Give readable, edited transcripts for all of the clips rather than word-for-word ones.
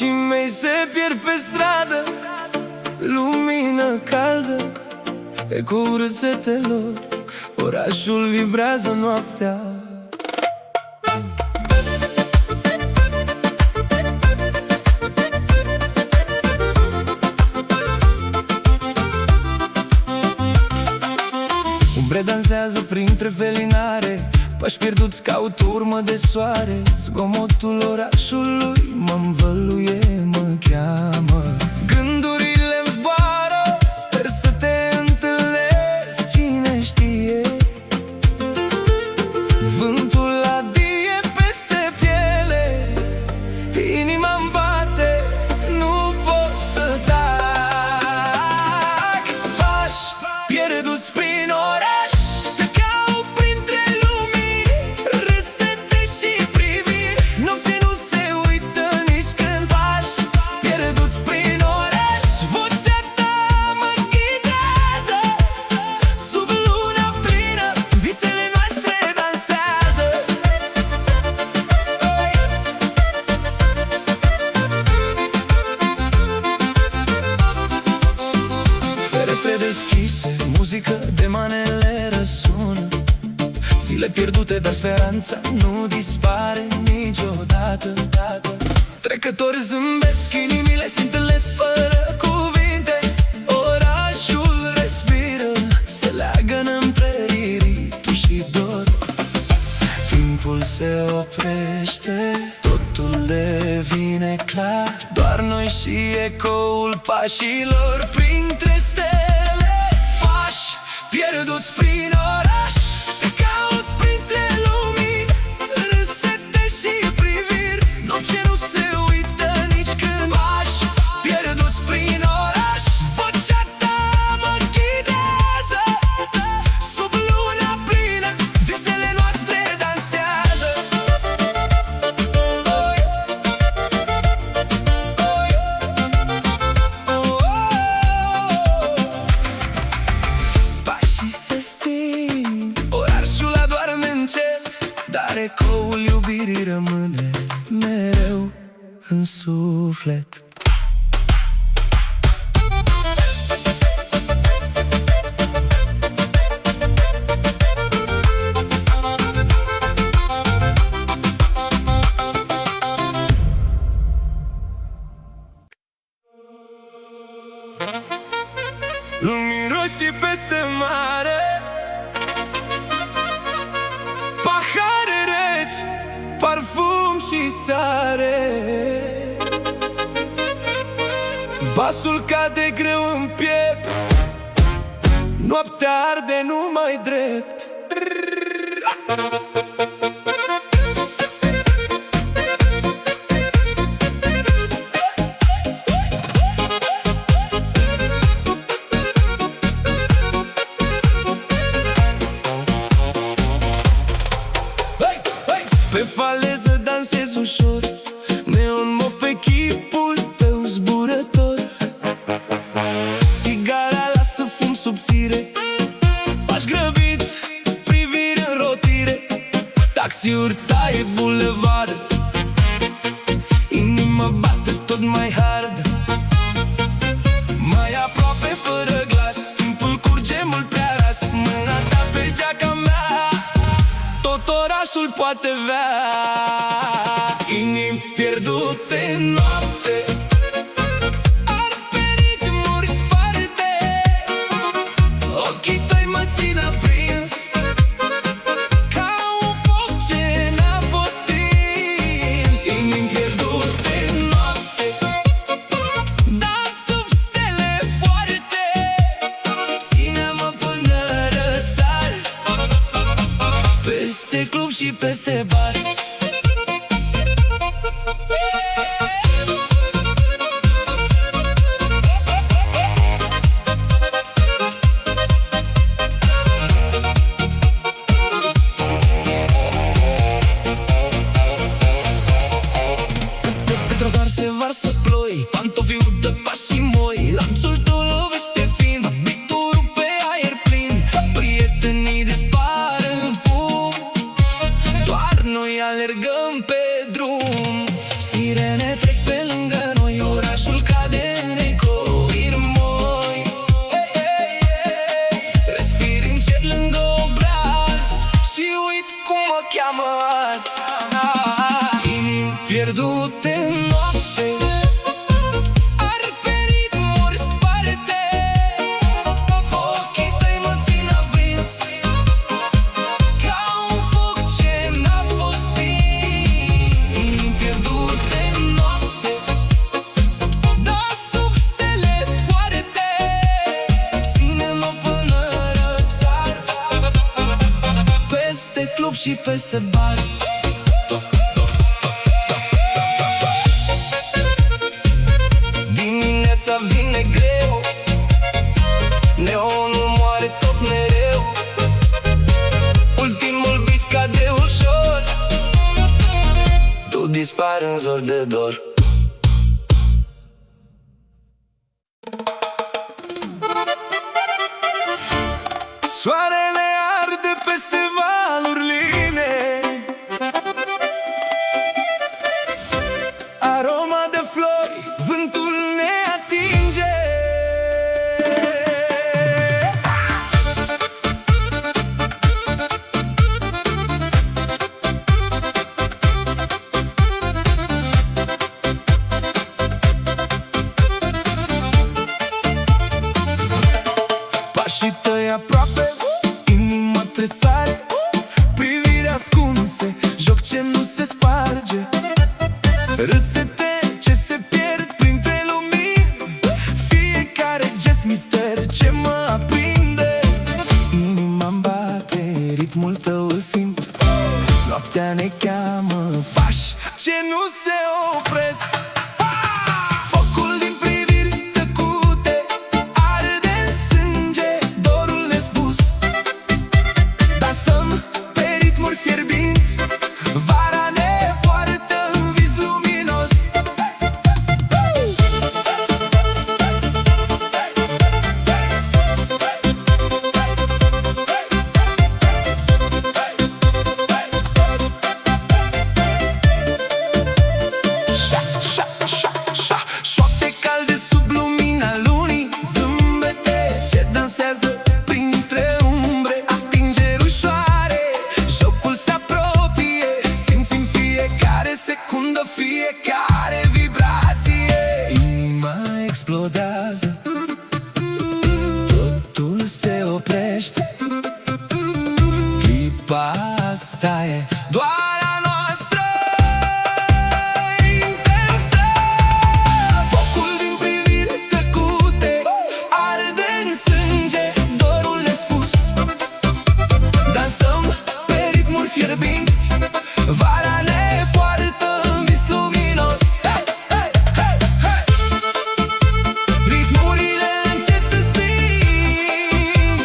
Pașii mei se pierd pe stradă, lumină caldă, ecoul râsetelor, orașul vibrează noaptea. Umbre dansează printre felinare, pași pierduți caut urmă de soare. Zgomotul orașului mă învăluie, mă cheamă. Gândurile-mi zboară, sper să te întâlnesc, cine știe. Vântul adie peste piele, inima-mi bate, nu pot să tac. Pași pierduți prin oraș, deschise, muzică de manele răsună. Zile pierdute, dar speranța nu dispare niciodată. Trecători zâmbesc, inimile se întâlnesc fără cuvinte. Orașul respiră, se leagă între iritul și dor. Timpul se oprește, totul devine clar, doar noi și ecoul pașilor printre stele. Pași pierduți prin oraș, te caut printre lumini, râsete și priviri, nopți nu se uită nici când. Pași pierduți prin oraș, vocea ta mă ghidează, sub luna plină, visele noastre dansează. Pașii se sting, orașul adorme încet, dar ecoul iubirii rămâne mereu în suflet. Lumini roșii peste mare, pahare reci, parfum și sare. Basul cade greu în piept, noaptea arde numai drept. Pe faleză dansez ușor, neon mov pe chipul tău zburător. Țigara lasă fum subțire, pași grăbiți, priviri în rotire. Taxiuri taie bulevard, inima bate tot mai hard. Mai aproape fără glas, timpul curge mult prea ras. Mâna ta pe geaca mea, tot orașul poate vea. Inimi pierdute în noapte, ar pe ritmuri sparte. Ochii tăi mă țin aprins, ca un foc ce n-a fost stins. Inimi pierdute în noapte, dar sub stele foarte. Ține-mă până răsar, peste club și peste bar. Pe trotuar se varsă ploi, pantofii udă pașii moi. Lanțul tău lovește fin, biturul pe aer plin. Prietenii dispar în fum, doar noi ale și peste bar. Dimineața vine greu, neonul moare tot mereu, ultimul beat cade ușor, tu dispari în zor de dor. Soarele arde peste valuri line, aroma de flori, vântul ne atinge. Pașii tăi aproape, inima tresare, priviri ascunse, joc ce nu se sparge, râsete ce se pierd printre lumini, fiecare gest mister ce mă aprinde. Inima-mi bate, ritmul tău îl simt, noaptea ne cheamă, pași ce nu se opresc. Focul din priviri tăcute arde în sânge, dorul nespus. Dansăm pe ritmuri fierbinți, vara ne poartă în vis luminos. Șoapte calde sub lumina lunii, zâmbete ce dansează printre umbre, atingeri ușoare, jocul se apropie, simțim fiecare secundă, fiecare vibrație. Inima explodează, totul se oprește, clipa asta e doar a noastră. Intensă, focul din priviri tăcute arde în sânge, dorul nespus. Dansăm pe ritmuri fierbinți, vara ne poartă în vis luminos. Hey, hey, hey, hey. Ritmurile încet se sting,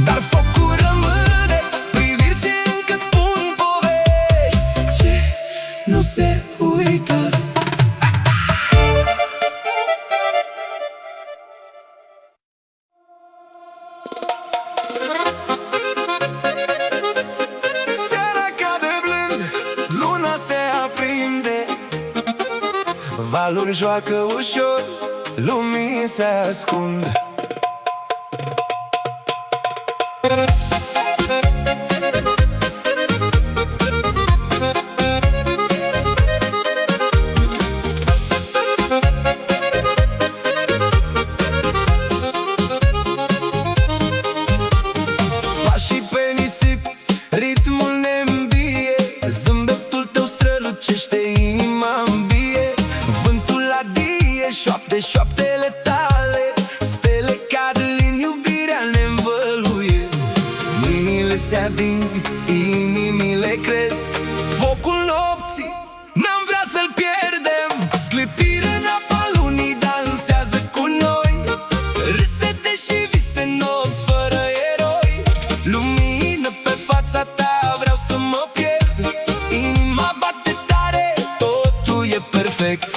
dar focul rămâne, priviri ce încă spun povești ce nu se uită. Seara cade blând, luna se aprinde, valuri joacă ușor, lumini se ascund. Pașii pe nisip, ritmul ne îmbie, zâmbetul tău strălucește, inima-mi bie. Vântul adie, șoapte, șoaptele tale, stele cad în iubirea ne-nvăluie. Mâinile se ading, inimile cresc, focul nopții n-am vrea să-l pierdem. Sclipire în apa lunii dansează cu noi, râsete și vise nopți fără eroi. Lumină pe fața ta, vreau să mă pierd, inima bate tare, totul e perfect.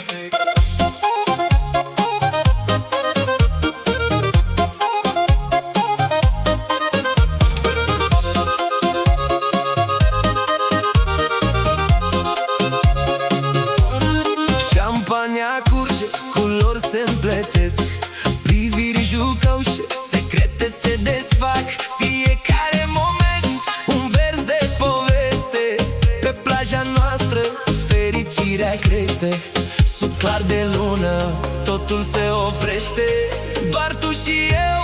Șampania curge, culori se împletesc, priviri jucăușe, secrete se desfac. Fiecare moment, un vers de poveste, pe plaja noastră fericirea crește. Sub clar de lună, totul se oprește, doar tu și eu,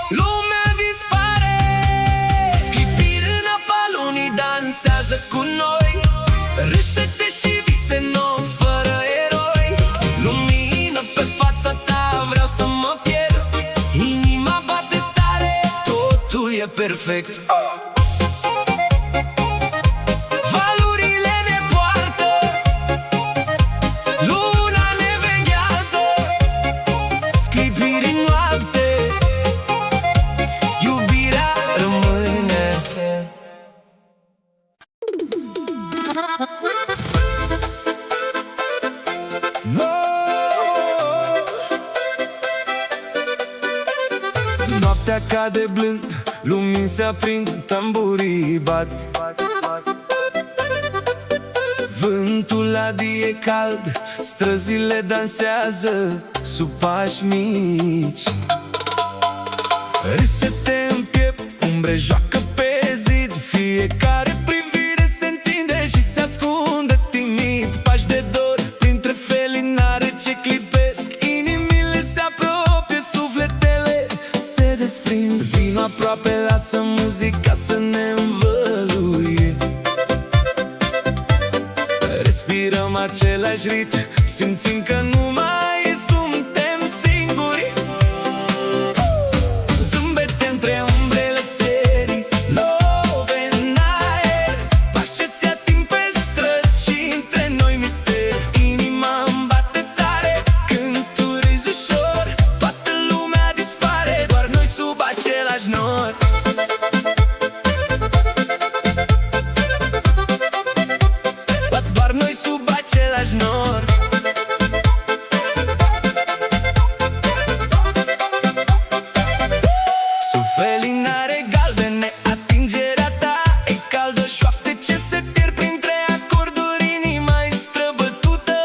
lumea dispare. Sclipiri în apa lunii dansează cu noi, râsete și vise nopți fără eroi. Lumină pe fața ta, vreau să mă pierd, inima bate tare, totul e perfect. Noaptea cade blând, lumini se aprind, tamburii bat. Vântul adie cald, străzile dansează sub pași mici. Râsete în piept, umbre joacă pe zid, fiecare privire se întinde și se ascunde timid. Pași de dor printre felinare ce clipesc, inimile se apropie, sufletele se desprind. Vino aproape, lasă muzica să ne învăluie. Respirăm același ritm, simțim că nu mai suntem singuri. Zâmbete între umbrele serii, love în aer, pași ce se ating pe străzi și între noi mister. Inima îmi bate tare când tu râzi ușor, toată lumea dispare, doar noi sub același nor. Doar noi sub același nor. Sub felinare galbene, atingerea ta e caldă, șoapte ce se pierd printre acorduri, inima-i străbătută.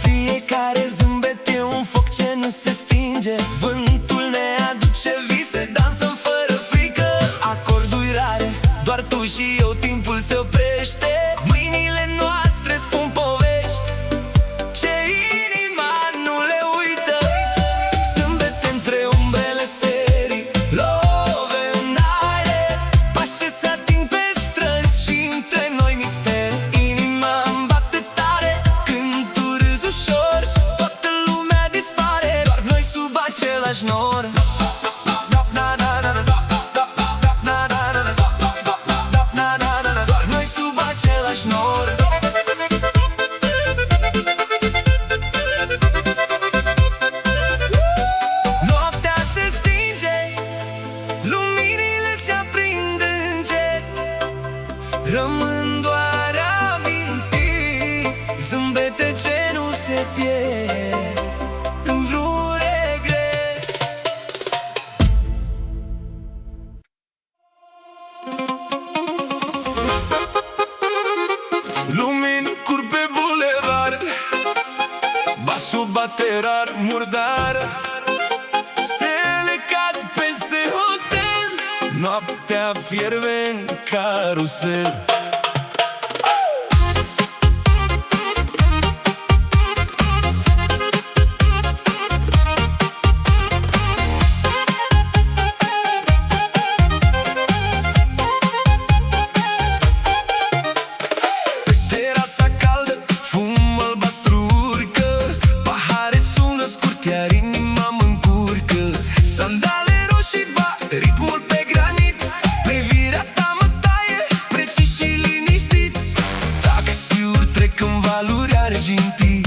Fiecare zâmbet e un foc ce nu se stinge, vântul ne aduce vise, dansăm fără frică. Acorduri rare, doar tu și eu, timpul se oprește, mâinile noastre spun povești ce inima nu le uită. Zâmbete între umbrele serii, love în aer, pași ce se ating pe străzi și între noi mister. Inima îmi bate tare când tu râzi ușor, toată lumea dispare, doar noi sub același nor. Doar noi sub același nor. Noaptea se stinge, luminile se aprind încet, rămân doar amintiri, zâmbete ce nu se pierd în vreun regret. Lumini curg pe bulevard, basul bate rar, murdar, stele cad peste hotel, noaptea fierbe în carusel. Terasa caldă, fum albastru urcă, pahare sună scurt, iar inima mă încurcă. Sandale roșii bat ritmul pe granit, privirea ta mă taie, precis și liniștit. Taxiuri trec în valuri argintii,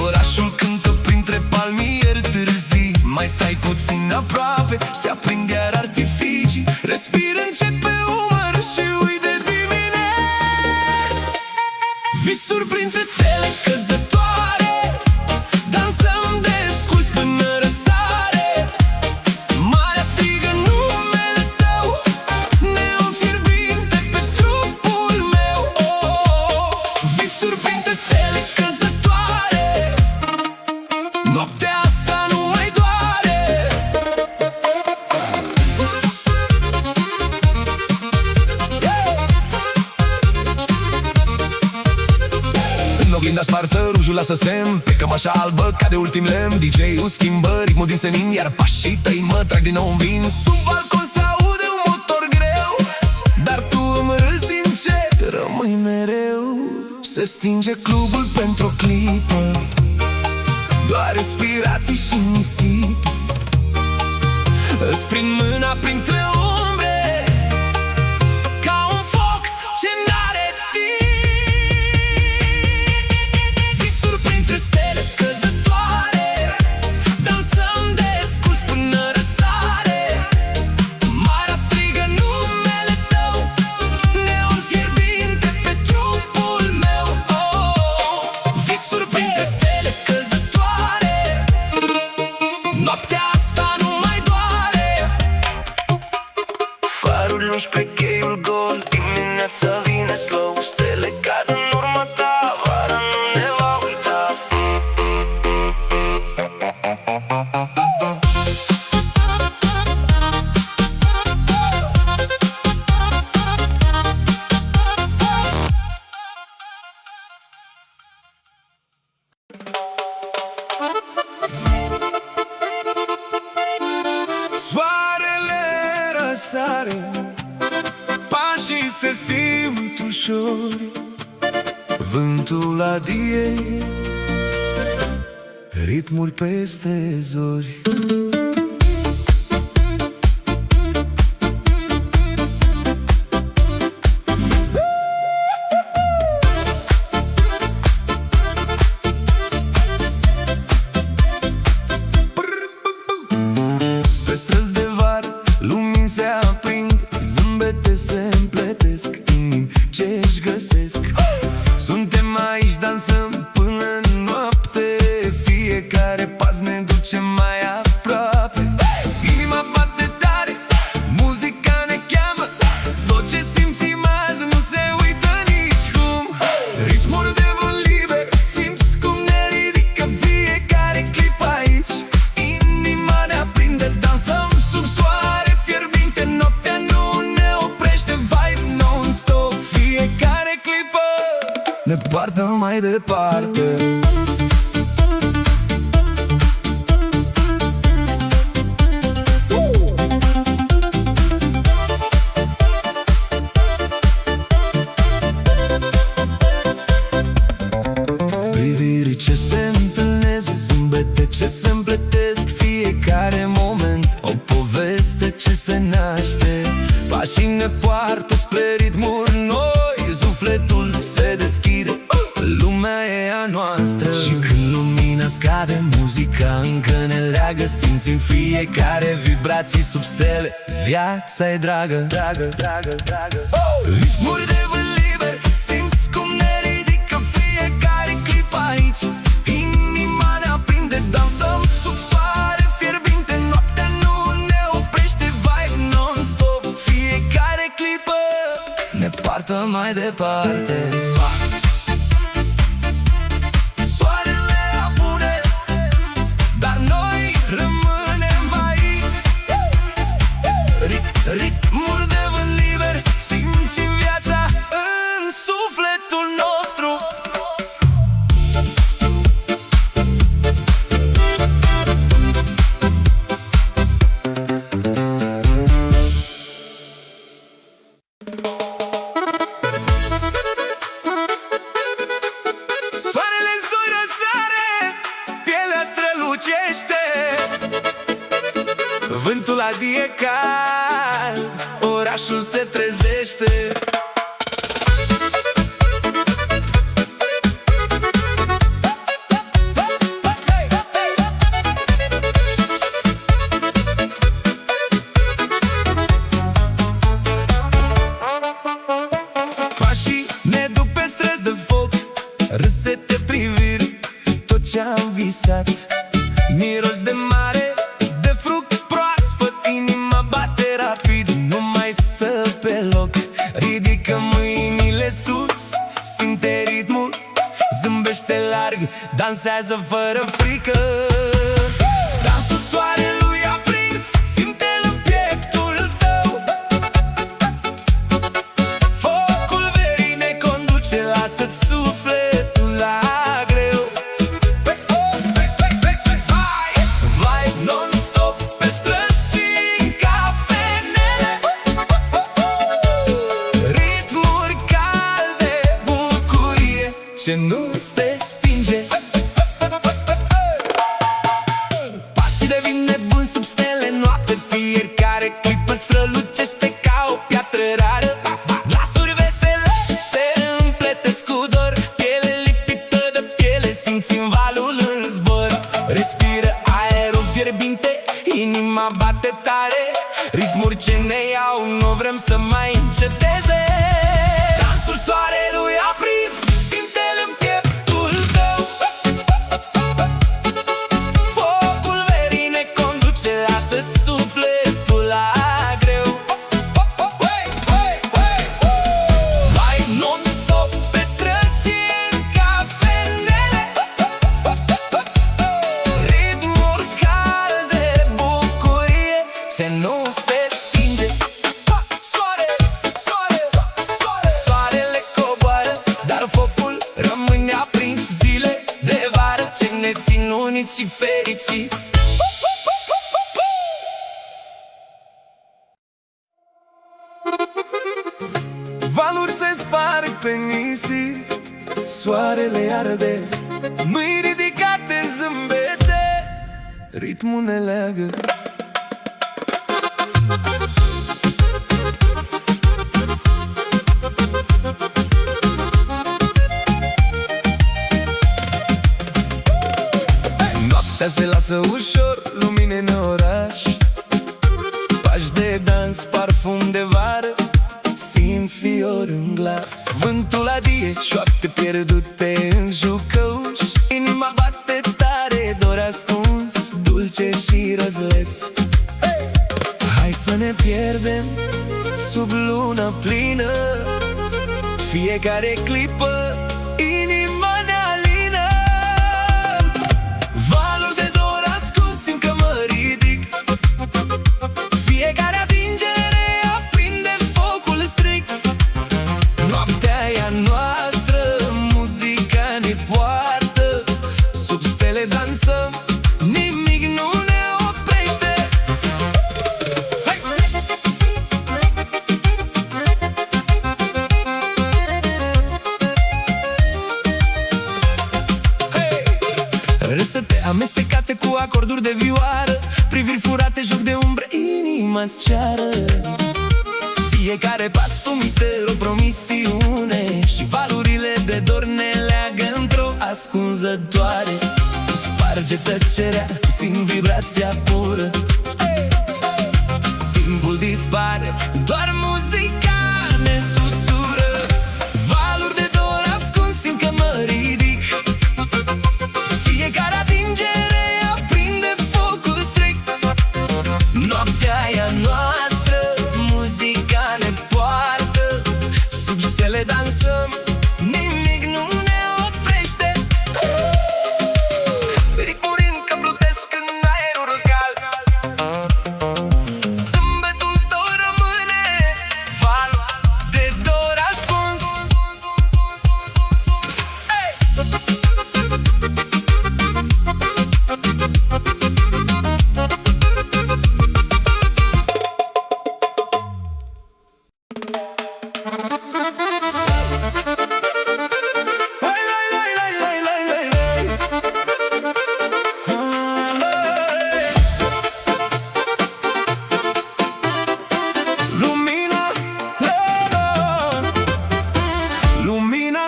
orașul cântă printre palmieri târzii. Mai stai puțin aproape, se aprind iar artificii, respir încet pe umăr și uit de dimineți. Visuri printre stele căzătoare, dansăm desculți până răsare. Marea strigă numele tău, neon fierbinte pe trupul meu. Visuri printre stele căzătoare, noaptea asta nu mai doare. În oglinda spartă, rujul lasă semn, pe cămașa albă cade ultim lemn. DJ-ul schimbă ritmul din senin, iar pașii tăi mă trag din nou în vin. Sub balcon se aude un motor greu, dar tu îmi râzi încet, rămâi mereu. Se stinge clubul pentru o clipă, doar respirații și nisip. Îți prind mâna printre umbre, ca un foc ce n-are timp. Visuri printre stele căzătoare, dansăm desculți până răsare. Marea strigă numele tău, neon fierbinte pe trupul meu. Visuri printre stele căzătoare, noaptea asta nu mai doare. ajungi pe cheiul gol. Dimineața vine slow, stele cad în urma ta, vara nu ne va uita. Soarele răsare, pașii se simt ușori, vântul adie, ritmuri peste zori. Pe străzi de vară, lumini se aprind, zâmbete se împletesc, inimi ce-și găsesc. Suntem aici, dansăm până în noapte, fiecare pas ne duce mai aproape. Inima bate tare, muzica ne cheamă, tot ce simțim azi nu se uită nicicum. Ritmuri de vânt liber, simți cum ne ridică fiecare clip aici. Inima ne aprinde, dansăm sub soare fierbinte, noaptea nu ne oprește, vibe non-stop. Fiecare clipă ne poartă mai departe. Priviri ce se întâlnesc, zâmbete ce se împletesc, fiecare moment o poveste ce se naște. Pașii ne poartă spre ritmuri noi, sufletul se deschide, lumea e a noastră. Și când lumina scade, muzica încă ne leagă, simțim fiecare vibrații sub stele, viața e dragă. Ritmuri de vânt liber, simți cum ne ridică fiecare clip aici. Inima ne aprinde, dansăm sub soare fierbinte, noaptea nu ne oprește, vibe non-stop. Fiecare clipă ne poartă mai departe. Soarele apune, dar noi rămânem aici. Ritmuri de vânt liber, simțim viața în sufletul nostru. Soarele în zori răsare, pielea strălucește, vântul adie cald, orașul se trezește. Pașii ne duc pe străzi de foc, râsete priviri, tot ce-am visat. Miros de mare, de fruct proaspăt, inima bate rapid, nu mai stă pe loc. Ridică mâinile sus, simte ritmul, zâmbește larg, dansează fără frică. Dansul soarelui aprins, simte-l în pieptul tău. Focul verii ne conduce, lasă-ți sufletul la greu. Vibe non-stop pe străzi și în cafenele, ritmuri calde, bucurie ce nu se stinge. Pașii devin nebuni sub stele noapte, fiecare clipă strălucește ca o piatră rară. Glasuri vesele se împletesc cu dor, piele lipită de piele, simțim valul în zbor. Respiră aerul fierbinte, inima bate tare, ritmuri ce ne iau, nu vrem să mai înceteze. Dansul soarelui aprins, simte-l în pieptul tău. Focul verii ne conduce, lasă sufletul la greu. ce nu se stinge. Soare, soare, soare, soarele coboară, dar focul rămâne aprins zile de vară, ce ne țin unici și fericiți. Valuri se sparg pe nisip, soarele arde, mâini ridicate zâmbete, ritmul ne leagă. Noaptea se lasă ușor, lumine în oraș, pași de dans, parfum de vară, simt fior în glas. Vântul adie, șoapte pierdute în jucăuș, inima bate tare, dor ascuns, dulce și răzleț. Hai să ne pierdem sub lună plină, fiecare clipă inima ne alină. Valuri de dor ascuns, simt că mă ridic, fiecare atingere aprinde focul strict. Noaptea e a noastră, muzica ne poartă, sub stele dansăm, nimic nu ne oprește. Hai! Hey! Râsete amestecate cu acorduri de vioară, priviri furate, joc de umbre, inima-ți ceară. Fiecare pas un mister, o promisiune, și valurile de dor ne leagă într-o ascunzătoare. Sparge tăcerea, simt vibrația pură, timpul dispare, doar muzica ne susură. Valuri de dor ascuns, simt că mă ridic, fiecare atingere aprinde focul strict. Noaptea e a noastră, muzica ne poartă, sub stele dansăm, nimic nu ne oprește. Ritmul că plutesc în aerul cald, zâmbetul tău rămâne, val de dor ascuns. Hey! Lumina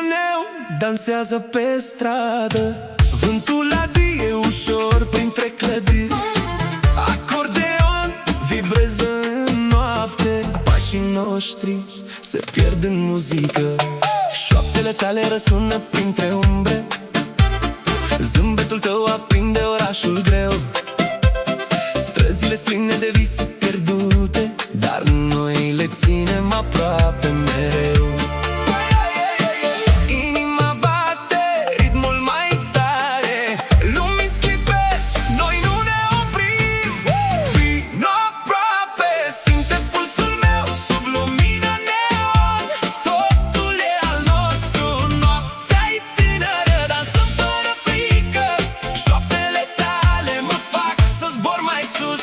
dansează pe stradă, vântul adie ușor printre clădiri, acordeon vibrează în noapte, pașii noștri se pierd în muzică. Șoaptele tale răsună printre umbre, zâmbetul tău aprinde orașul greu. Străzile pline de vise pierdute, dar noi le ținem aproape mereu. Inima bate, ritmul mai tare, lumini sclipesc, noi nu ne oprim. Vino aproape, simte pulsul meu sub lumina neon, totul e al nostru, noaptea-i tânără, dansăm fără frică, șoaptele tale mă fac să zbor mai sus.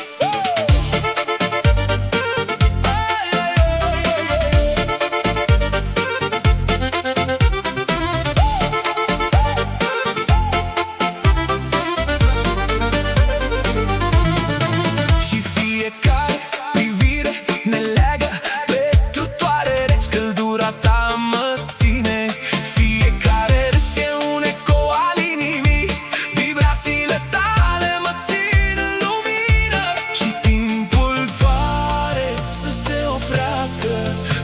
Și fiecare privire ne leagă pe trotuare reci, căldura ta mă ține. Fiecare râs e un ecou al inimii, vibrațiile tale mă țin în lumină. Și timpul pare să se oprească,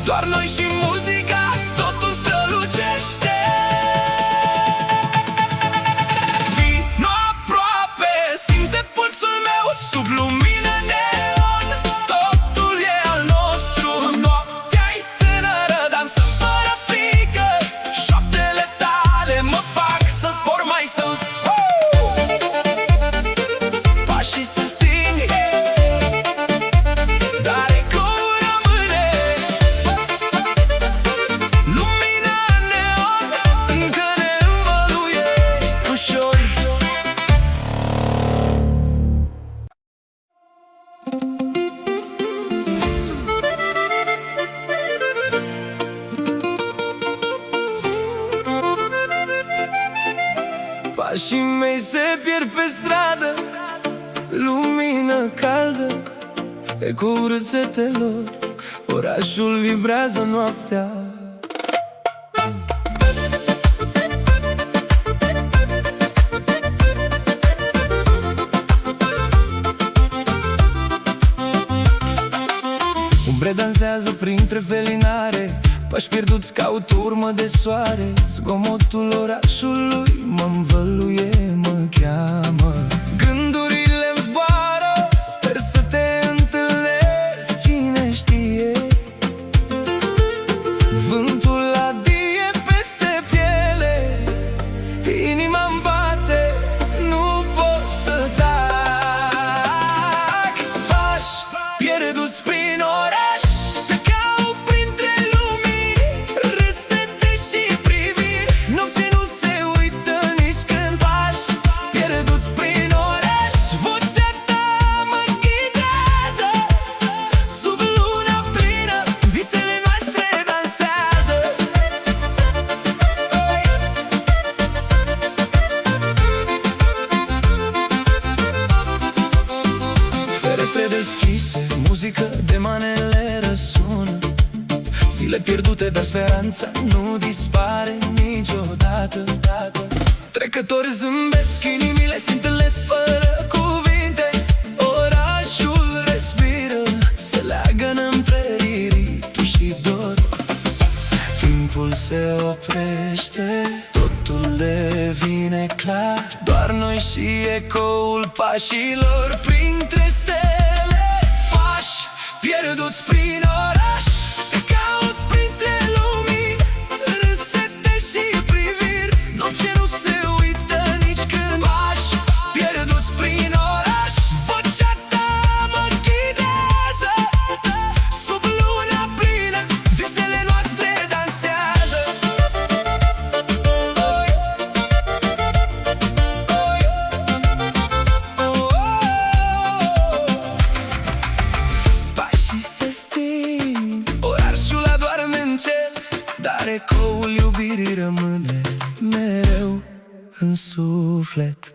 doar noi și muzica, totul strălucește. Vino aproape, simte pulsul meu sub lumină neon, totul e al nostru, noaptea-i tânără, dansăm fără frică, șoaptele tale mă fac să zbor mai sus. Pașii se sting, Pașii mei se pierd pe stradă, lumină caldă, ecoul râsetelor, orașul vibrează noaptea. Umbre dansează printre felinare, pași pierduți caut urmă de soare. Zgomotul orașului mă învăluie, mă cheamă. Gândurile-mi zboară, sper să te întâlnesc, cine știe. Vântul adie peste piele, inima-mi bate, nu pot să tac. Pași pierduți prin oraș, te caut printre lumini, râsete și priviri. Nopții nu se uită nici când. Pași pierduți prin oraș, vocea ta mă ghidează. Sub luna plină, visele noastre dansează. Ferestre deschise, muzică de manele răsună. Zile pierdute, dar speranța nu dispare niciodată. Trecători zâmbesc, inimile se întâlnesc fără cuvinte. Orașul respiră, se leagănă între iritul și dor. Timpul se oprește, totul devine clar, doar noi și ecoul pașilor printre stele. Pași pierduți prin oraș, te caut printre lumini, râsete și priviri. Nopții nu se uită nici când. Pași pierduți prin oraș, vocea ta mă ghidează. Sub luna plină, visele noastre dansează. Pașii se sting, orașul adorme încet, dar ecoul iubirii rămâne mereu în suflet.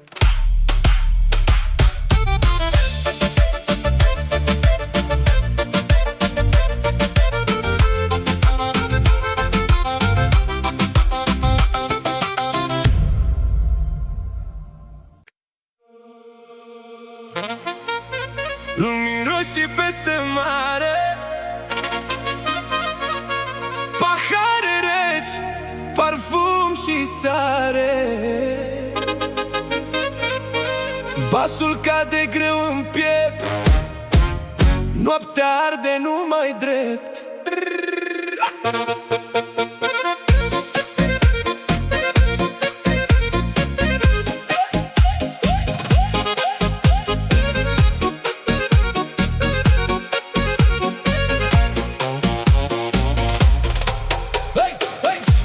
Lumini roșii peste mare, pahare reci, parfum și sare. Basul cade greu în piept, noaptea arde numai drept.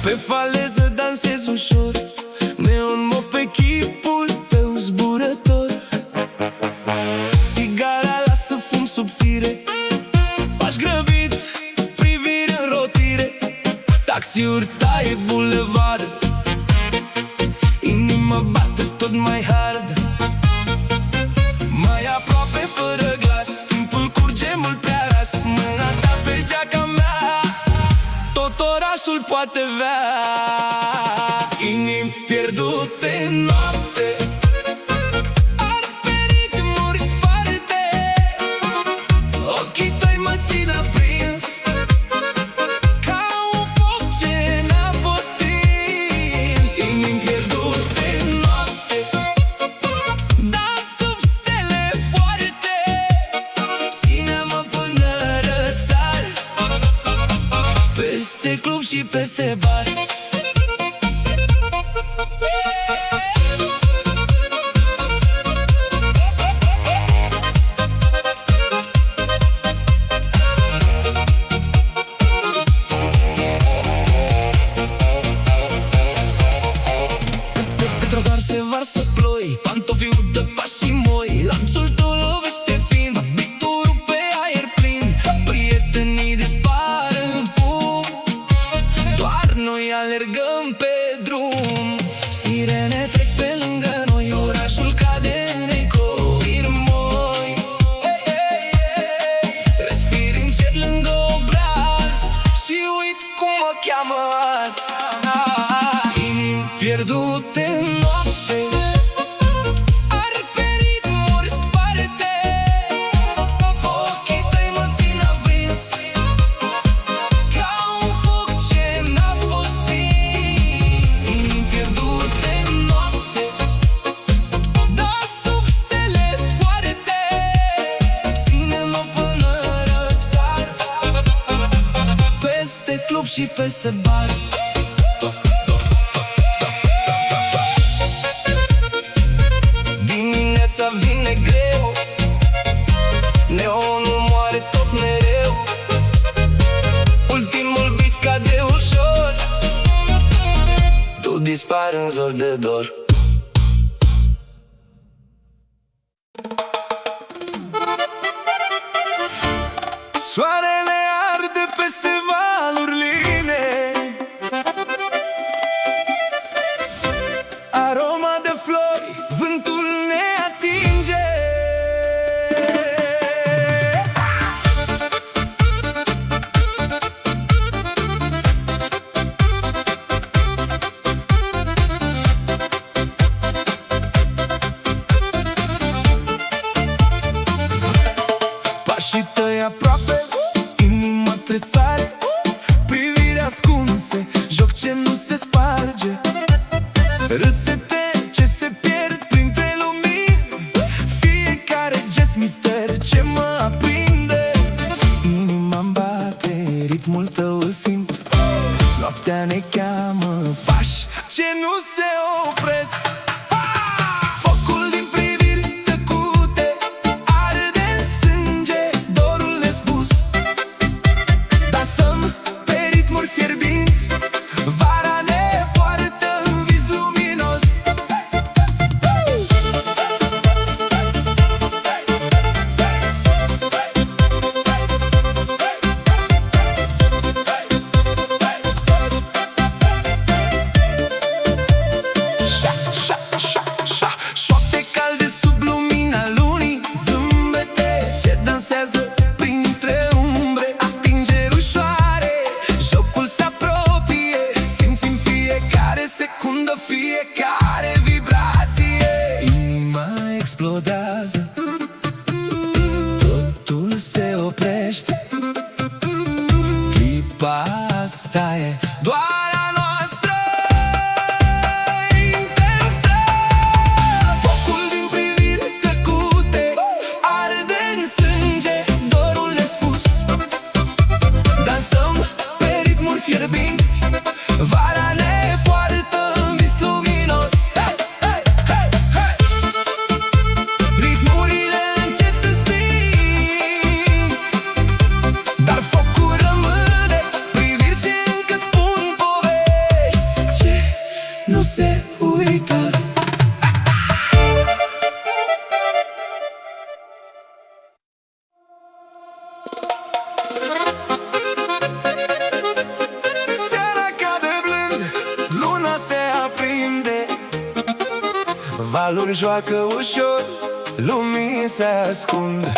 Pe faleză dansez ușor, neon mov pe chipul tău zburător. Țigara lasă fum subțire, pași grăbiți, priviri în rotire. Taxiuri taie bulevard, inima bate tot mai hard. Mai aproape fără glas, timpul curge mult prea ras. Mâna ta pe geaca mea, tot orașul poate vea. Inimi pierdute în noapte, arde pe ritmuri sparte. Ochii tăi mă țin aprins, ca un foc ce n-a fost stins. Inimi pierdute în noapte, dans sub stele foarte. Ține-mă până răsar, peste club și peste bar. Pe trotuar se varsă ploi, pantofii udă, pașii moi. Lanțul tău lovește fin, bitul rupe aer plin. Prietenii dispar în fum, doar noi cheamă azi. Inimi pierdute în noapte, ard pe ritmuri sparte, ochii tăi mă țin aprins ca un foc ce n-a fost stins. Inimi pierdute în noapte, dar sub stele foarte, ține-mă până răsar, peste club și peste bar. Dimineața vine greu, neonul moare tot mereu, ultimul beat cade ușor, tu dispari în zor de dor. Soarele arde peste valuri line, aroma de flori, vântul ne atinge. Pașii tăi aproape, inima tresare, priviri ascunse, joc ce nu se sparge, râsete ce se pierd printre lumini, fiecare gest mister ce mă aprinde. Inima-mi bate, ritmul tău îl simt, noaptea ne cheamă, pași ce nu se opresc. Focul din priviri tăcute arde în sânge, dorul nespus, dansăm pe ritmuri fierbinți, vara ne poartă în vis luminos. Șoapte calde sub lumina lunii, zâmbete ce dansează printre umbre, atingeri ușoare, jocul se apropie, simțim fiecare secundă, fiecare vibrație. Inima explodează, totul se oprește, clipa asta e doar a noastră intensă. Focul din priviri tăcute arde în sânge, dorul nespus, dansăm pe ritmuri fierbinți, vara ne poartă în vis luminos. Hey, hey, hey, hey! Ritmurile încet se sting, dar focul rămâne, priviri ce încă spun povești ce nu se uită. Seara cade blând, luna se aprinde, valuri joacă ușor, lumii se ascund.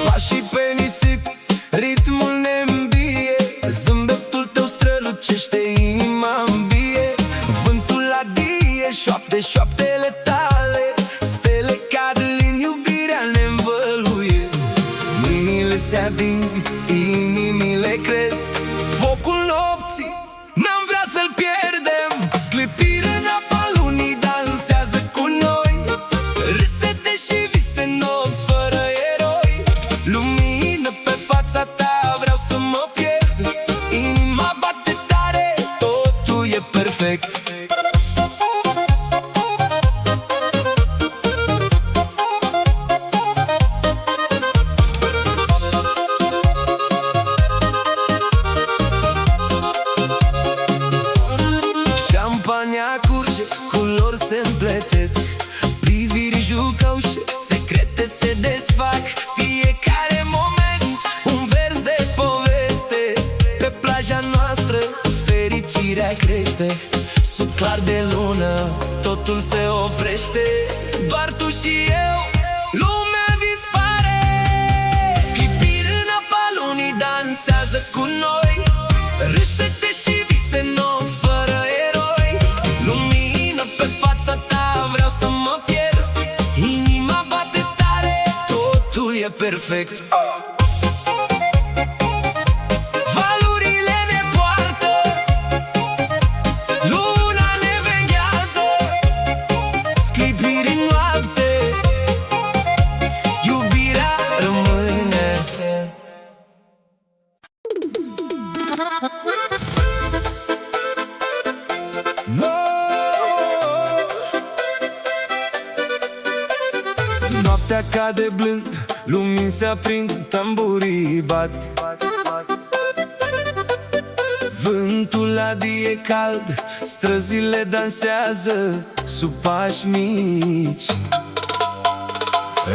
Pașii pe nisip, ritmul ne îmbie, zâmbetul tău strălucește, inima-mi bie, vântul adie, șoapte, șoaptele tale, stele cad în iubirea ne învăluie. Mâinile se ading, inimile cresc, focul nopții n-am vrea să-l pierdem. Sclipire în apa lunii dansează cu noi, râsete și vise nopți fără eroi. Lumină pe fața ta, vreau să mă pierd, inima bate tare, totul e perfect. Șampania curge, culori se împletesc, priviri jucăușe, secrete se desfac, fiecare moment un vers de poveste. trezește sub clar de lună, totul se oprește, doar tu și eu, lumea dispare. Sclipiri în apa lunii dansează cu noi, râsete și vise noi fără eroi. Lumină pe fața ta, vreau să mă pierd, inima bate tare, totul e perfect. Valurile ne poartă, luna ne veghează, sclipiri în noapte, iubirea rămâne. Noaptea cade blând, lumini se aprind, tamburii bat. Vântul adie cald, străzile dansează sub pași mici.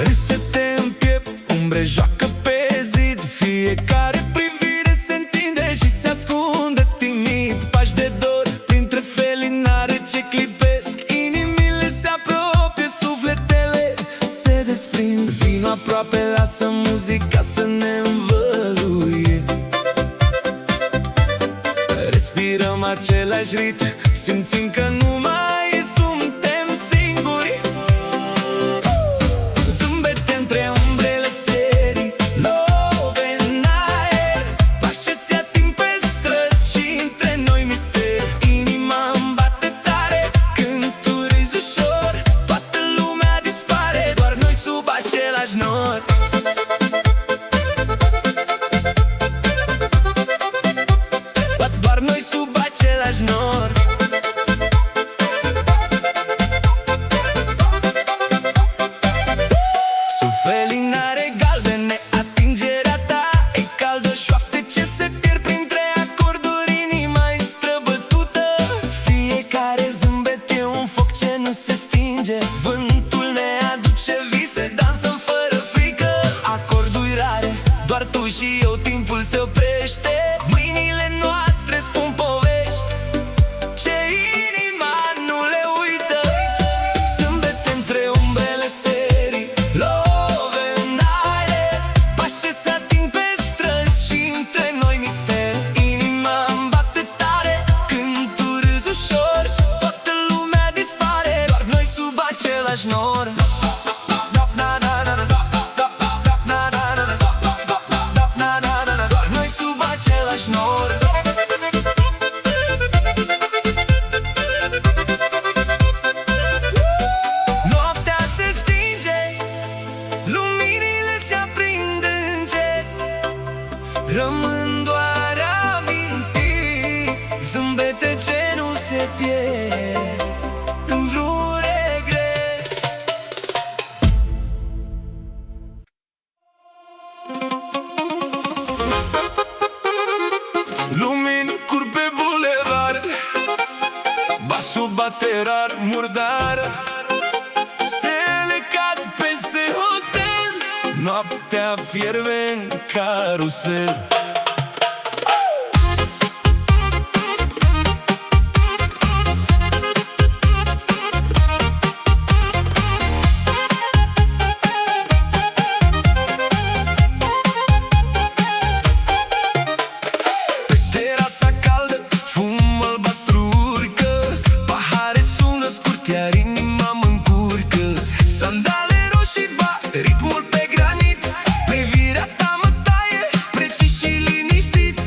Râsete în piept, umbre joacă pe zid, fiecare privire se întinde și se ascunde timid. Pași de dor printre felinare ce clipesc, inimile se apropie, sufletele se desprind. Vino aproape, lasă muzica să ne învăluie. Respirăm același ritm, simțim că nu mai suntem singuri. Zâmbete între umbrele serii, love în aer, pași ce se ating pe străzi și între noi mister. Inima îmi bate tare când tu râzi ușor, toată lumea dispare, doar noi sub același nor. Doar noi sub același nor. Sub felinare galbene, atingerea ta e caldă, șoapte ce se pierd printre acorduri, inima-i străbătută. Fiecare zâmbet e un foc ce nu se stinge, vântul ne aduce vise, dansăm fără frică. Acorduri rare, doar tu și eu, timpul se oprește, mâinile noastre spun povești ce inima nu le uită. Zâmbete între umbrele serii, love în aer, pași ce se ating pe străzi și între noi mister. Inima îmi bate tare când tu râzi ușor, toată lumea dispare, doar noi sub același nor. Doar noi sub același nor. Noaptea se stinge, luminile se aprind încet, rămân doar amintiri, zâmbete ce nu se pierd în vreun regret. Lumini curg pe bulevard, basul bate rar, murdar, stele cad peste hotel, noaptea fierbe în carusel. Pe terasa caldă, fum albastru urcă, pahare sună scurt, iar inima mă încurcă. Sandale roșii bat ritmul pe granit, privirea ta mă taie, precis și liniștit.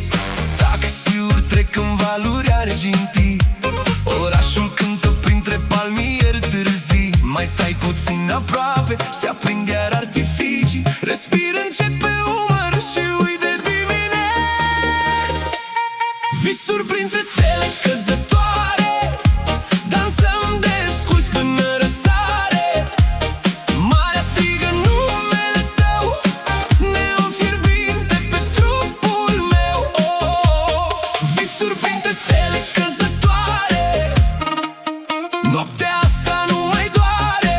Taxiuri trec în valuri argintii, orașul cântă printre palmieri târzii. Mai stai puțin aproape, se aprind iar artificii, respir încet pe umăr și uit de dimineți. Visuri printre stele căzătoare, dansăm desculți până răsare. Marea strigă numele tău, neon fierbinte pe trupul meu. Visuri printre stele căzătoare, noaptea asta nu mai doare.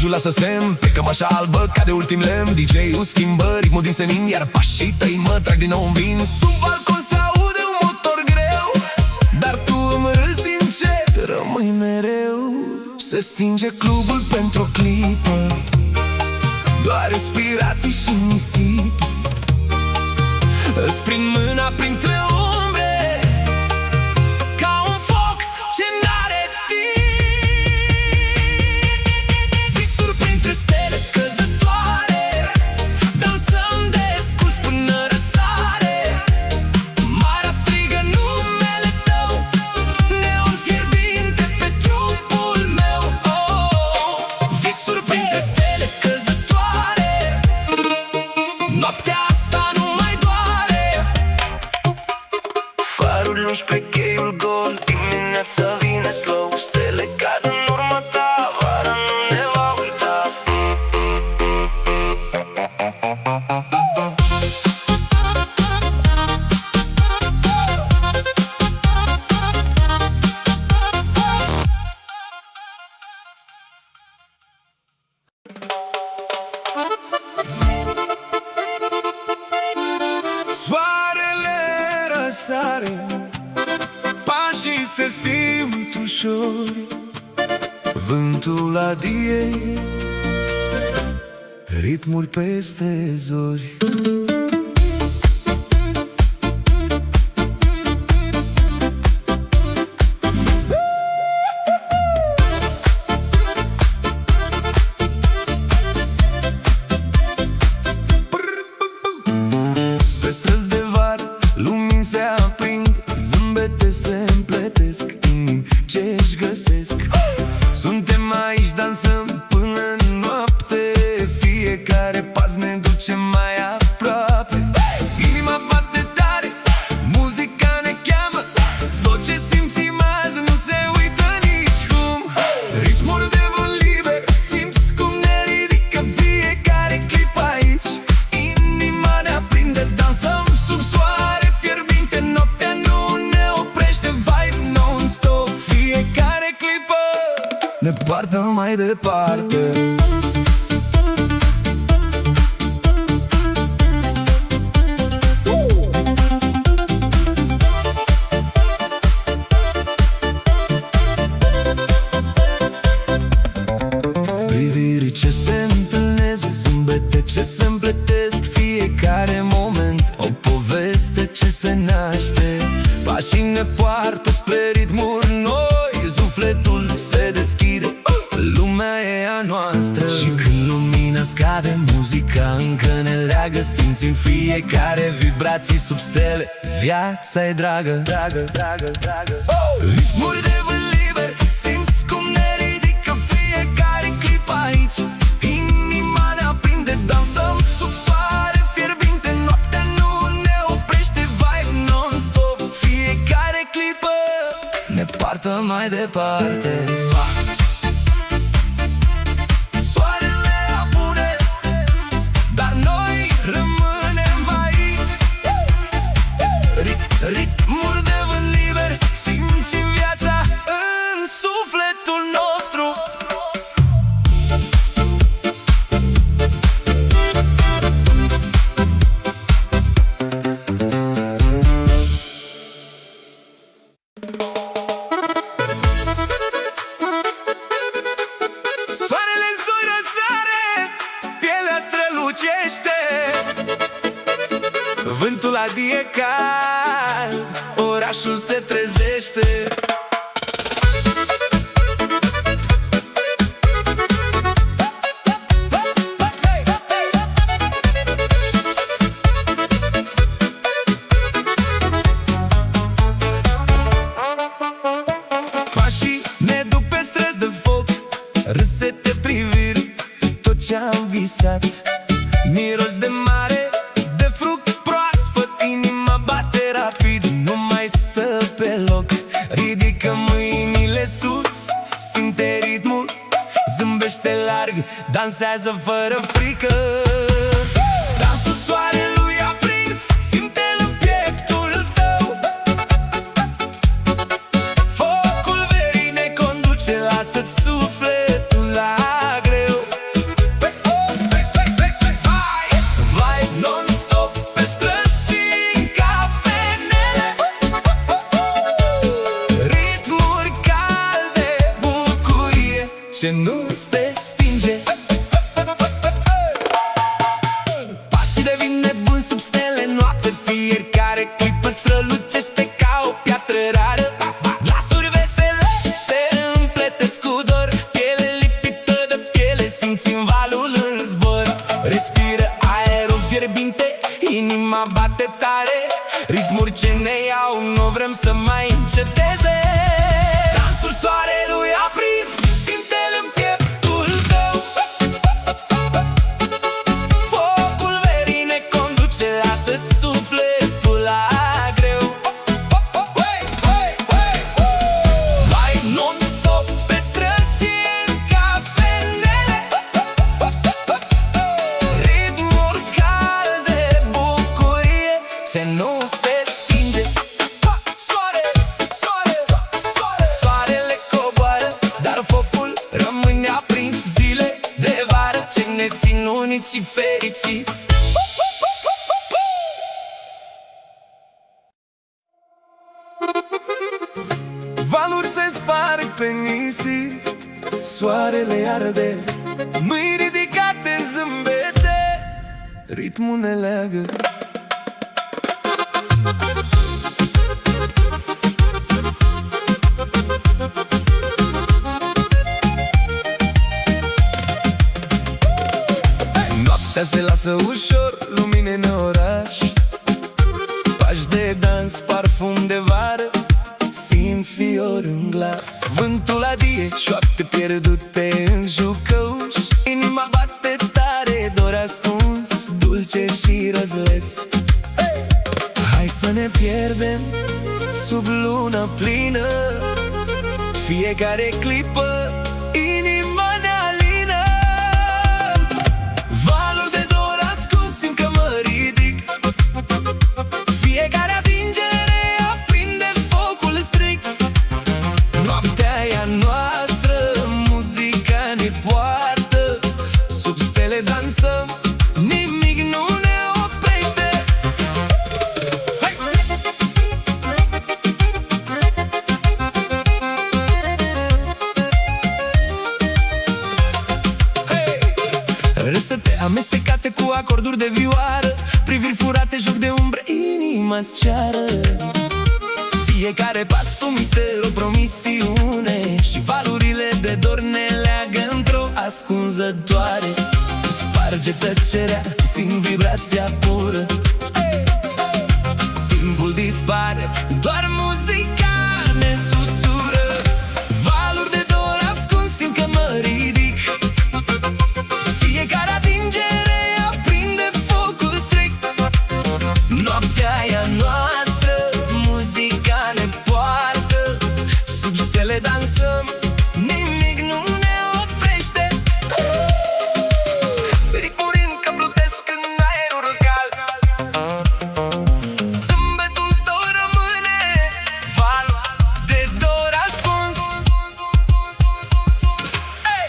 Jur lasă semn pe cămașa albă ca de ultim lemn. DJ-ul schimbă ritmul din senin, iar pașii tăi mă trag din nou în vin. Sub balcon se aude un motor greu, dar tu îmi râzi încet, rămâi mereu. Se stinge clubul pentru o clipă, doar respirații și nisip. Îți prind mâna printre umbre, ca un foc ce n-are timp. Visuri printre stele căzătoare, dansăm desculți până răsare. Marea strigă numele tău, neon fierbinte pe trupul meu. Visuri printre stele căzătoare, noaptea asta nu mai doare. Farul lungi pe cheiul gol, dimineața vine slow. Stele cad în urma ta, vara nu ne va uita. Soarele răsare, pașii se simt ușori, vântul adie, ritmuri peste zori. Pe străzi de vară, lumini se aprind, zâmbete se împletesc, inimi ce-și găsesc. Suntem aici, dansăm până în noapte, fiecare pas ne duce mai aproape. Inima bate tare, muzica ne cheamă, tot ce simțim azi nu se uită nicicum. Ritmuri de vânt liber, simți cum ne ridică fiecare clip aici. Inima ne aprinde, dansăm sub soare fierbinte, noaptea nu ne oprește, vibe non-stop. Fiecare clipă ne poartă mai departe. Priviri ce se întâlnesc, zâmbete ce se împletesc, fiecare moment o poveste ce se naște. Pașii ne poartă spre ritmuri noi, sufletul se deschide, lumea e a noastră. Și când lumina scade, muzica încă ne leagă, simțim fiecare vibrații sub stele, viața e dragă. Ritmuri de vânt liber, simți cum ne ridică fiecare clip aici. Inima ne aprinde, dansăm sub soare fierbinte, noaptea nu ne oprește, vibe non-stop. Fiecare clipă ne poartă mai departe. Soarele apune, dar noi rămânem aici. Ritmuri de vânt liber, simțim viața în sufletul nostru. Soarele în zori răsare, pielea strălucește, vântul adie cald, orașul se trezește. Pașii ne duc pe străzi de foc, râsete priviri, tot ce-am visat. Miros de mare, de fruct proaspăt, inima bate rapid, nu mai stă pe loc. Ridică mâinile sus, simte ritmul, zâmbește larg, dansează fără frică. Dansul soarelui aprins, simte-l în pieptul tău. Focul verii ne conduce, lasă-ți sufletul la greu. ce nu se stinge. Pașii devin nebuni sub stele noapte, fiecare clipă strălucește ca o piatră rară. Glasuri vesele se împletesc cu dor, piele lipită de piele, simți în valul în zbor. Respiră aerul fierbinte, inima bate tare, ritmuri ce ne iau, nu vrem să mai înceteze. Dansul soarelui aprins, simte-l în pieptul tău. Focul verii ne conduce, lasă sufletul la greu. Vai non-stop pe străzi și în cafenele, ritmuri calde, bucurie ce nu se stinge. Soarele coboară, dar focul rămâne aprins. Zile de vară ce ne țin uniți și fericiți. Valuri se sparg pe nisip, soarele arde, mâini ridicate, zâmbete, ritmul ne leagă. Noaptea se lasă ușor, lumine în oraș, pași de dans, parfum de vară, simt fiori în glas. Vântul adie, șoapte pierdute în jucăuș, inima bate tare, dor ascuns, dulce și răzleț. Hai să ne pierdem sub lună plină, fiecare clipă inima ne alină. Valuri de dor ascuns, simt că mă ridic, fiecare atingere aprinde focul strict. Noaptea e a noastră, muzica ne poartă, sub stele dansăm, nimic nu ne oprește. Hai! Hey! Râsete amestecate cu acorduri de vioară, priviri furate, joc de umbre, inima-ți ceară. Fiecare pas un mister, o promisiune, și valurile de dor ne leagă într-o ascunzătoare. Sparge tăcerea, simt vibrația pură. Timpul dispare, doar muzica ne susură. Valuri de dor ascuns, simt că mă ridic, fiecare atingere aprinde focul strict. Noaptea e a noastră, muzica ne poartă, sub stele dansăm, nimic nu ne oprește. Ritmuri încă plutesc în aerul cald, zâmbetul tău rămâne val de dor ascuns. Hey!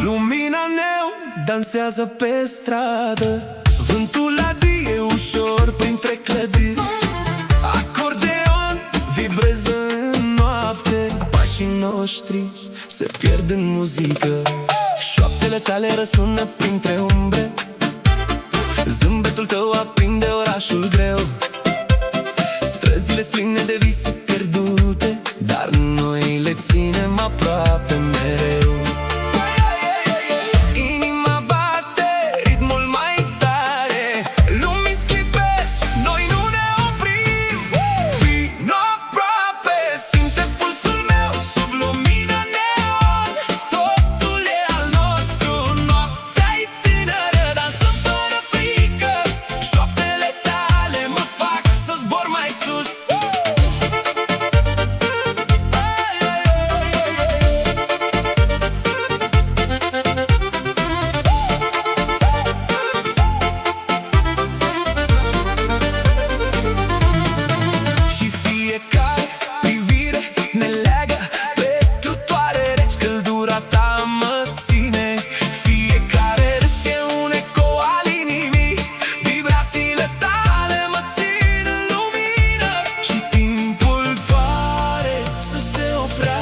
Lumina neu dansează pe stradă, vântul adie ușor printre clădiri, acordeon vibrează în noapte, pașii noștri se pierd în muzică. Șoaptele tale răsună printre umbre, zâmbetul tău aprinde orașul greu. Străzile pline de vise pierdute, dar noi le ținem aproape mereu. Inima bate, ritmul mai tare, lumini sclipesc, noi nu ne oprim. Vino aproape, simte pulsul meu sub lumina neon, totul e al nostru, noaptea-i tânără, dansăm fără frică, șoaptele tale mă fac să zbor mai sus.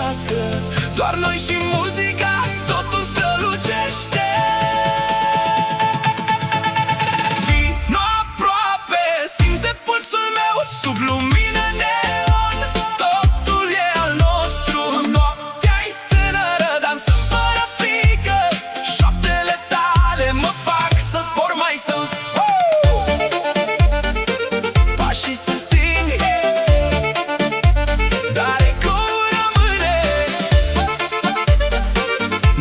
luminească. Doar noi și muzica, totul strălucește. Vino aproape, simte pulsul meu sub lumină neon. Totul e al nostru, noaptea-i tânără, dansăm fără frică. Șoaptele tale mă fac să zbor mai sus. Pașii se sting, dar ecoul rămâne.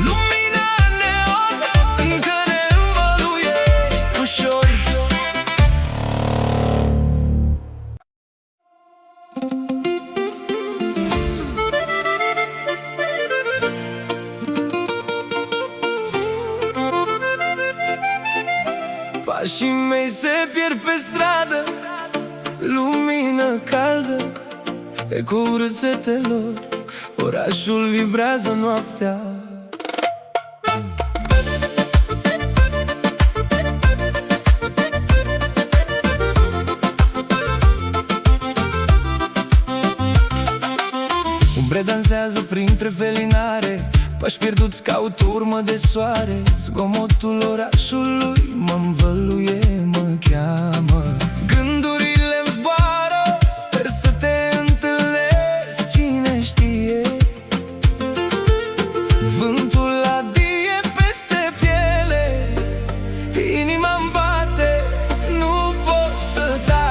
Lumina neon încă ne învăluie ușor. Pașii mei se pierd pe stradă, lumină caldă, ecoul râsetelor, orașul vibrează noaptea. Umbre dansează printre felinare, pași pierduți caut urmă de soare. Zgomotul orașului mă învăluie, mă cheamă. Gândurile-mi zboară, sper să te întâlnesc, cine știe. Vântul adie peste piele, inima-mi bate, nu pot să tac.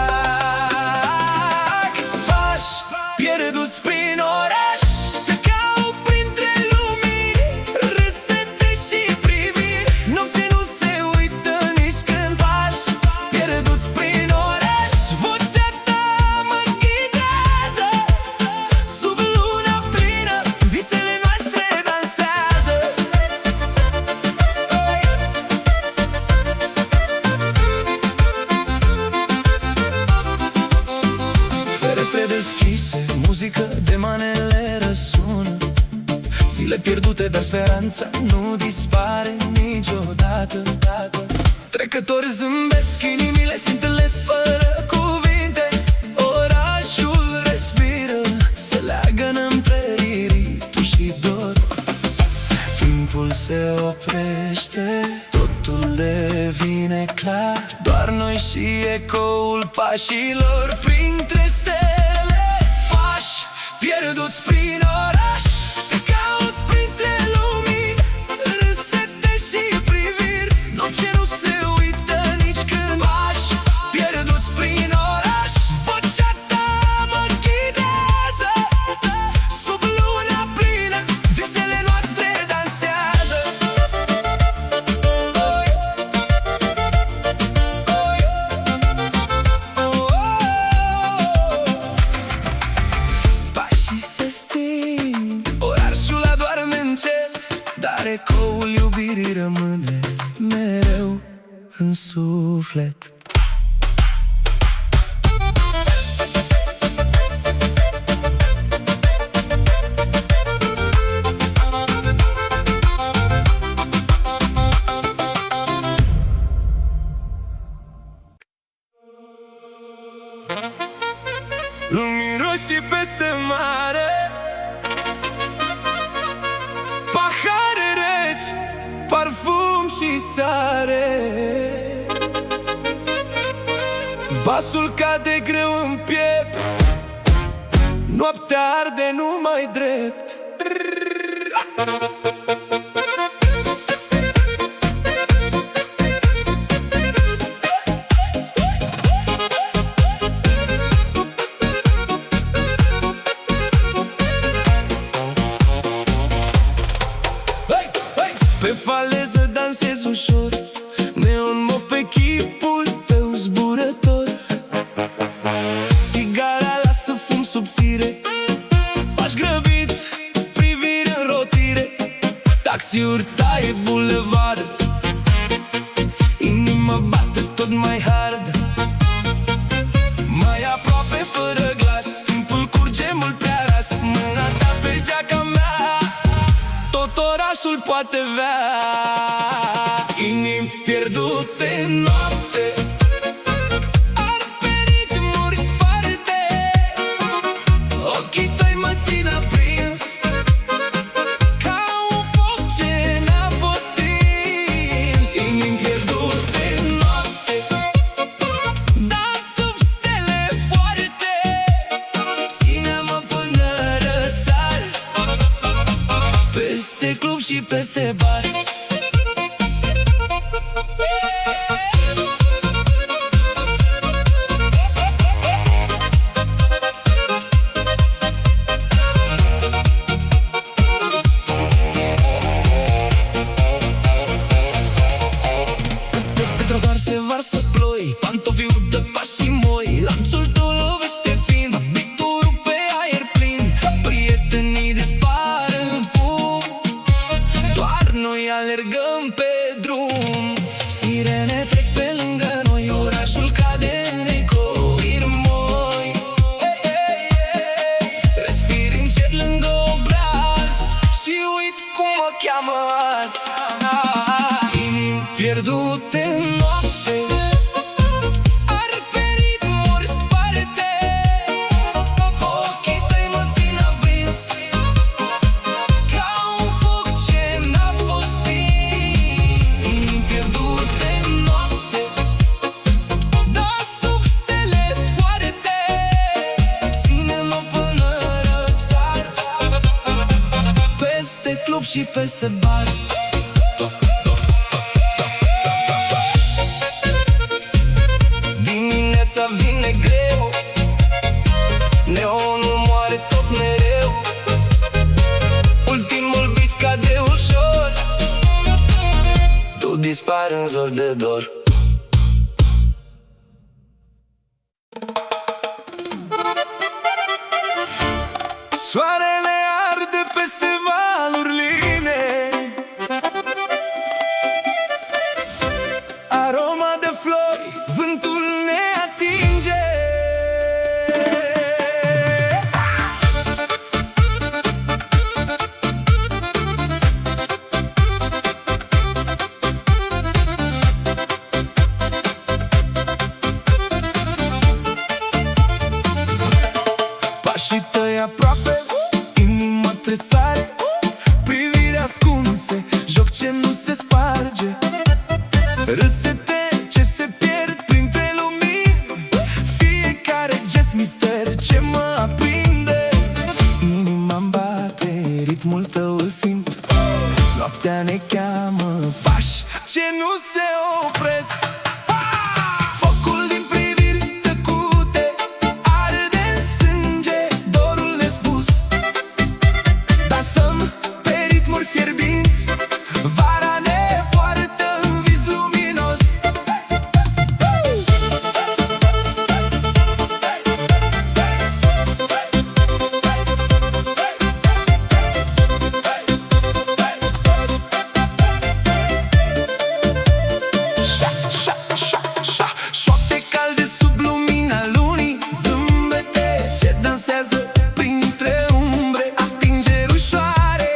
Pași pierduți prin oraș, te caut printre lumini, râsete și priviri. Nopții nu se uită nici când. Pași pierduți prin oraș, vocea ta mă ghidează. Sub luna plină, visele noastre dansează. Ferestre deschise, muzică de manele răsună. Zile pierdute, dar speranța nu dispare niciodată. Trecători zâmbesc, inimile se întâlnesc fără cuvinte. Orașul respiră, se leagănă între iritul și dor. Timpul se oprește, totul devine clar. Doar noi și ecoul pașilor printre stele. Pași pierduți prin oraș, te caut printre lumini, râsete și priviri. Nopții nu se uită nici când. Pași pierduți prin oraș, vocea ta mă ghidează. Sub luna plină, visele noastre dansează. Pașii se sting, orașul adorme încet, dar ecoul iubirii rămâne mereu în suflet. Lumini roșii peste mare, pahare reci, parfum și sare. Basul cade greu în piept, noaptea arde numai drept. Pe faleză dansez ușor, neon mov pe chipul tău zburător. Țigara lasă fum subțire, pași grăbiți, privire în rotire. Taxiuri taie bulevard, inima bate tot mai hard. Mai aproape fără glas, timpul curge mult prea ras. Mâna ta pe geaca mea, tot orașul poate vea. Inimi pierdute în noapte, ar pe ritmuri sparte. Ochii tăi mă țin aprins, peste club și peste bar. Pe trotuar se varsă ploi, pantofii udă pașii moi, lanțul tău lovește fin, biturul pe aer plin. Prietenii dispar în fum, doar noi alergăm pe drum. Sirene trec pe lângă noi, orașul cade în ecoiri moi. Respir încet lângă obraz și uit cum mă cheamă azi. Inimi pierdute în noapte, ar pe ritmuri sparte, ochii tăi mă țin aprins ca un foc ce n-a fost stins. Inimi pierdute în noapte, dar sub stele foarte, ține-mă până răsar, peste club și peste bar. Dimineața vine greu, neonul moare tot mereu, ultimul beat cade ușor, tu dispari în zor de dor. Soarele arde peste valuri line, aroma de flori, vântul ne atinge. Pașii tăi aproape, inima te sare, priviri ascunse, joc ce nu se sparge, râsete ce se pierd printre lumini, fiecare gest mister ce mă aprinde. Inima-mi bate, ritmul tău îl simt, noaptea ne cheamă, pași ce nu se opresc. Focul din priviri tăcute arde în sânge, dorul nespus. Dansăm pe ritmuri fierbinți, vara ne poartă în vis luminos. Șoapte calde sub lumina lunii, zâmbete ce dansează printre umbre, atingeri ușoare,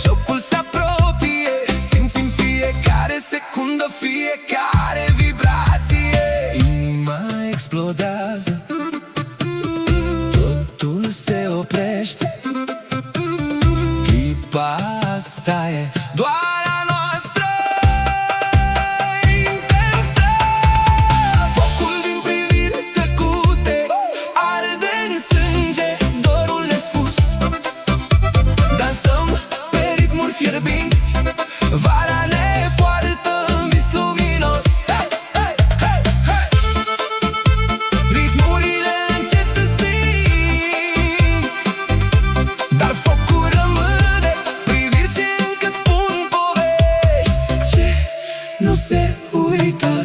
jocul se apropie, simțim fiecare secundă, fiecare vibrație. Inima explodează, totul se oprește, clipa asta e doar a noastră. Intensă, focul din priviri tăcute arde în sânge, dorul nespus. Dansăm pe ritmuri fierbinți, vara ne poartă în vis luminos. Ritmurile încet se sting, dar focul rămâne, priviri ce încă spun povești ce nu se uită.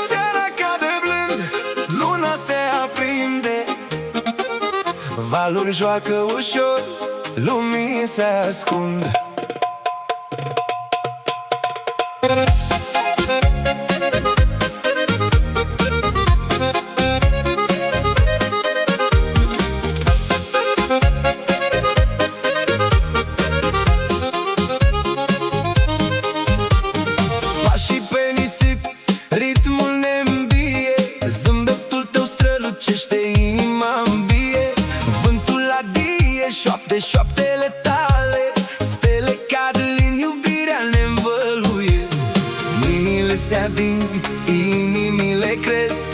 Seara cade blând, luna se aprinde, valuri joacă ușor, lumii se ascund. Pașii pe nisip, ritmul ne îmbie, zâmbetul tău strălucește, inima îmbie. Vântul adie, șoapte, șoaptele tale, stele Soarele se ading, inimile cresc,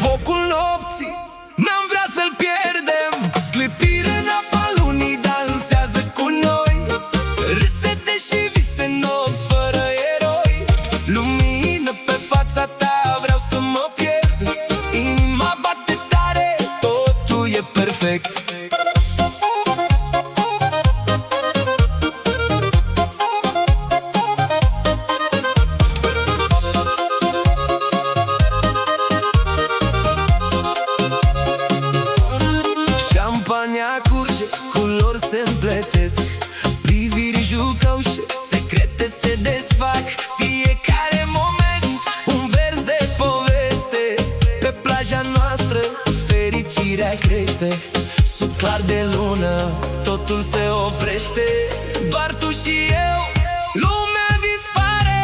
focul nopții n-am vrea să-l pierdem. Sclipire în apa lunii dansează cu noi, râsete și vise nopți fără eroi. Lumină pe fața ta, vreau să mă pierd, inima bate tare, totul e perfect. Șampania curge, culori se împletesc, priviri jucăușe, secrete se desfac. Fiecare moment, un vers de poveste, pe plaja noastră fericirea crește. Sub clar de lună, totul se oprește, doar tu și eu, lumea dispare.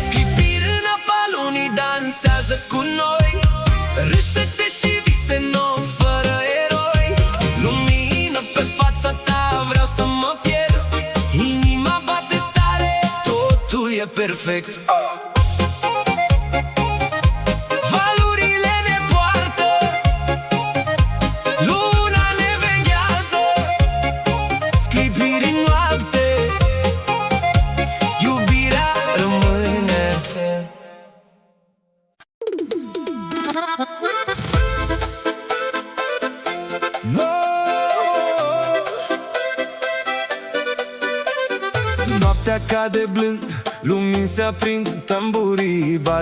Sclipiri în apa lunii dansează cu noi, râsete și vise nopți fără eroi. Lumină pe fața ta, vreau să mă pierd, inima bate tare, totul e perfect. Valurile ne poartă, luna ne veghează, sclipiri în noapte, iubirea rămâne. Noaptea cade blând, lumini se aprind, tamburii